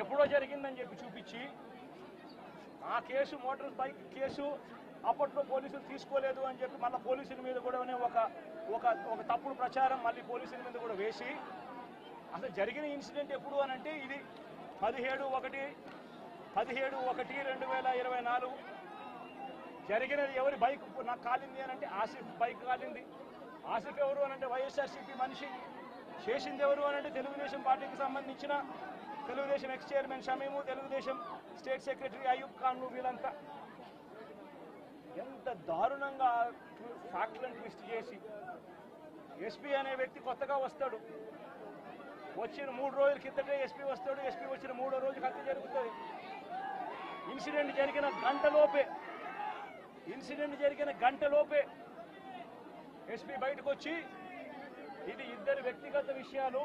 ఎప్పుడో జరిగిందని చెప్పి చూపించి ఆ కేసు మోటార్ బైక్ కేసు అప్పట్లో పోలీసులు తీసుకోలేదు అని చెప్పి మళ్ళీ పోలీసుల మీద కూడా ఒక తప్పుడు ప్రచారం మళ్ళీ పోలీసుల మీద కూడా వేసి అసలు జరిగిన ఇన్సిడెంట్ ఎప్పుడు అని అంటే ఇది 17/1/2024 జరిగినది. ఎవరి బైక్ నాకు కాలింది అని అంటే ఆసిఫ్ బైక్ కాలింది. ఆసిఫ్ ఎవరు అని అంటే వైఎస్ఆర్సీపీ మనిషి. చేసింది ఎవరు అని అంటే తెలుగుదేశం పార్టీకి సంబంధించిన Telugu Desam X chairman Shamim, Telugu Desam state secretary Ayub Khan, వీళ్ళంతా ఎంత దారుణంగా ఫ్యాక్ట్లను ట్విస్ట్ చేసి ఎస్పీ అనే వ్యక్తి కొత్తగా వస్తాడు. వచ్చిన 3 రోజుల కిందటే ఎస్పీ వస్తాడు. ఎస్పీ వచ్చిన 3వ రోజు హత్య జరుగుతుంది. ఇన్సిడెంట్ జరిగిన గంటలోపే ఎస్పీ బయటకు వచ్చి ఇది ఇద్దరు వ్యక్తిగత విషయాలు